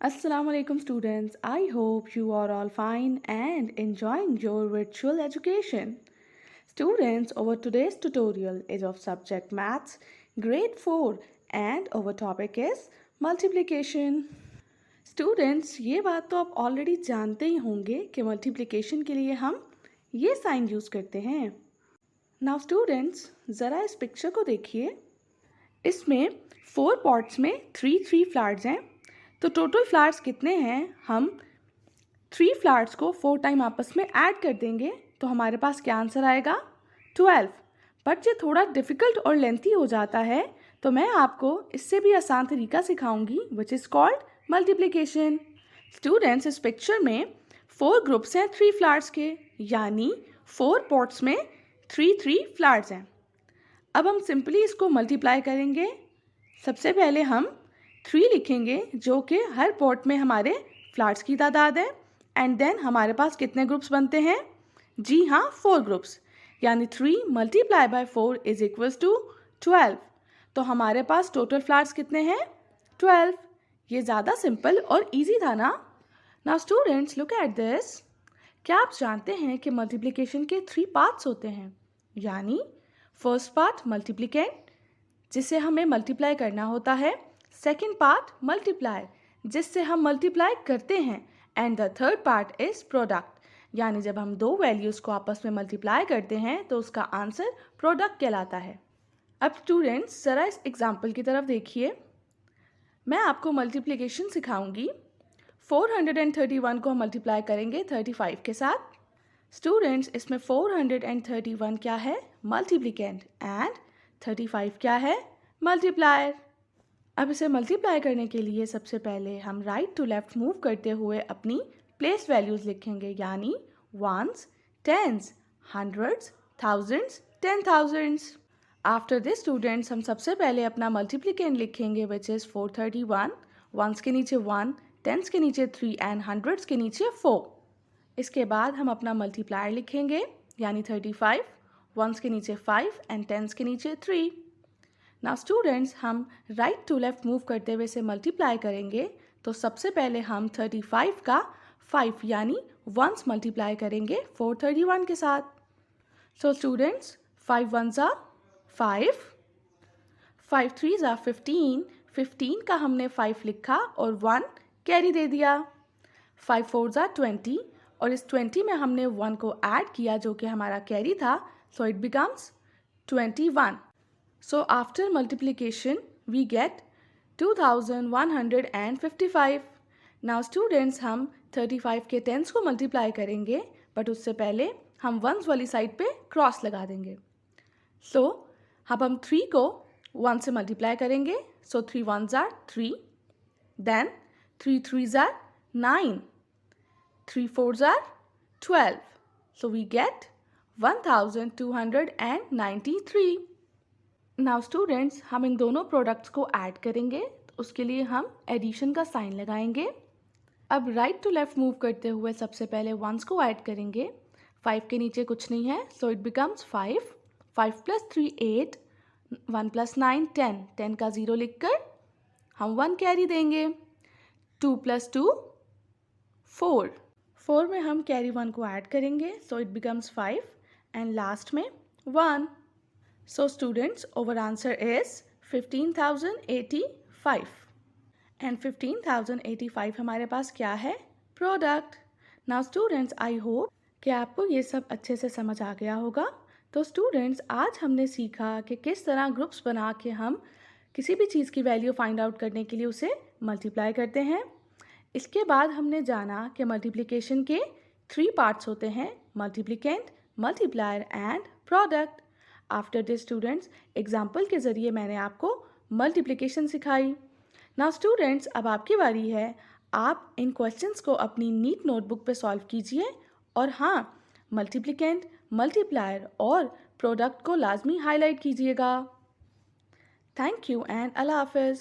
Assalamu alaikum students. I hope you are all fine and enjoying your virtual education. Students, our today's tutorial is of subject maths, grade 4 and our topic is multiplication. Students, ये बात तो आप already जानते ही होंगे कि multiplication के लिए हम ये साइन यूज़ करते हैं. Now students, ज़रा इस पिक्चर को देखिए. इसमें 4 पॉट्स में 3 फ्लावर्स हैं. तो टोटल फ्लावर्स कितने हैं? हम 3 फ्लावर्स को 4 टाइम आपस में ऐड कर देंगे तो हमारे पास क्या आंसर आएगा? 12. बट ये थोड़ा डिफ़िकल्ट और लेंथी हो जाता है तो मैं आपको इससे भी आसान तरीका सिखाऊंगी which is called multiplication. Students, इस पिक्चर में 4 ग्रुप्स हैं 3 फ्लावर्स के, यानी 4 पॉट्स में 3 फ्लावर्स हैं. अब हम सिंपली इसको मल्टीप्लाई करेंगे. सबसे पहले हम 3 लिखेंगे जो कि हर पॉट में हमारे फ्लावर्स की तादाद है. एंड देन हमारे पास कितने ग्रुप्स बनते हैं? जी हाँ, 4 ग्रुप्स, यानी 3 multiply by 4 is equals to 12. तो हमारे पास टोटल फ्लावर्स कितने हैं? 12. ये ज़्यादा सिंपल और इजी था ना. Now students, look at this. क्या आप जानते हैं कि मल्टीप्लिकेशन के 3 पार्ट्स होते हैं? यानी फर्स्ट पार्ट मल्टीप्लिकेंट, जिसे हमें मल्टीप्लाई करना होता है. सेकेंड पार्ट मल्टीप्लायर, जिससे हम मल्टीप्लाई करते हैं. And the third part is product, यानी जब हम दो वैल्यूज़ को आपस में मल्टीप्लाई करते हैं तो उसका आंसर प्रोडक्ट कहलाता है. अब स्टूडेंट्स, ज़रा इस एग्जाम्पल की तरफ देखिए. मैं आपको मल्टीप्लिकेशन सिखाऊंगी. 431 को हम मल्टीप्लाई करेंगे 35 के साथ. स्टूडेंट्स, इसमें 431 क्या है? मल्टीप्लिकेंट. एंड 35 क्या है? मल्टीप्लायर. अब इसे मल्टीप्लाई करने के लिए सबसे पहले हम राइट टू लेफ्ट मूव करते हुए अपनी प्लेस वैल्यूज़ लिखेंगे, यानी ones, tens, hundreds, thousands, 10,000s. After this students, हम सबसे पहले अपना मल्टीप्लिकेंट लिखेंगे विच इज़ 431. वंस के नीचे 1, टेंस के नीचे 3 एंड हंड्रेड्स के नीचे 4. इसके बाद हम अपना मल्टीप्लायर लिखेंगे, यानी 35. वंस के नीचे 5 एंड टेंस के नीचे 3. नाउ स्टूडेंट्स, हम राइट टू लेफ्ट मूव करते हुए से मल्टीप्लाई करेंगे. तो सबसे पहले हम 35 का 5 यानी वंस मल्टीप्लाई करेंगे 431 के साथ. So students, 5 ones are 5, 5 3s are 15. 15 का हमने 5 लिखा और 1 कैरी दे दिया. 5 4s are 20 और इस 20 में हमने 1 को ऐड किया जो कि हमारा कैरी था. So it becomes 21. So after multiplication we get 2155. Now students, हम 35 के टेंस को मल्टीप्लाई करेंगे, बट उससे पहले हम वंस वाली साइड पे क्रॉस लगा देंगे. सो अब हम 3 को 1 से मल्टीप्लाई करेंगे. So 3 ones are 3, then 3 3s are 9, 3 4s are 12. So we get 1293. Now students, हम इन दोनों प्रोडक्ट्स को ऐड करेंगे. तो उसके लिए हम एडिशन का साइन लगाएंगे. अब राइट टू लेफ्ट मूव करते हुए सबसे पहले वंस को ऐड करेंगे. 5 के नीचे कुछ नहीं है, सो इट बिकम्स 5. 5 + 3 8, 1 + 9 10. 10 का 0 लिखकर हम 1 कैरी देंगे. 2 + 2 4. 4 में हम कैरी 1 को ऐड करेंगे, so it becomes 5 and last में 1. So students, our answer is 15,085. And 15,085 हमारे पास क्या है? Product. Now students, I hope कि आपको ये सब अच्छे से समझ आ गया होगा. तो स्टूडेंट्स, आज हमने सीखा कि किस तरह ग्रुप्स बना के हम किसी भी चीज़ की वैल्यू फाइंड आउट करने के लिए उसे मल्टीप्लाई करते हैं. इसके बाद हमने जाना कि मल्टीप्लिकेशन के 3 पार्ट्स होते हैं, multiplicand, multiplier and product. After this students, example के ज़रिए मैंने आपको मल्टीप्लिकेशन सिखाई. नाउ स्टूडेंट्स, अब आपकी बारी है. आप इन क्वेश्चंस को अपनी नीट नोटबुक पे सॉल्व कीजिए और हाँ, मल्टीप्लिकेंट, मल्टीप्लायर और प्रोडक्ट को लाजमी हाईलाइट कीजिएगा. थैंक यू एंड अल्लाह हाफिज़.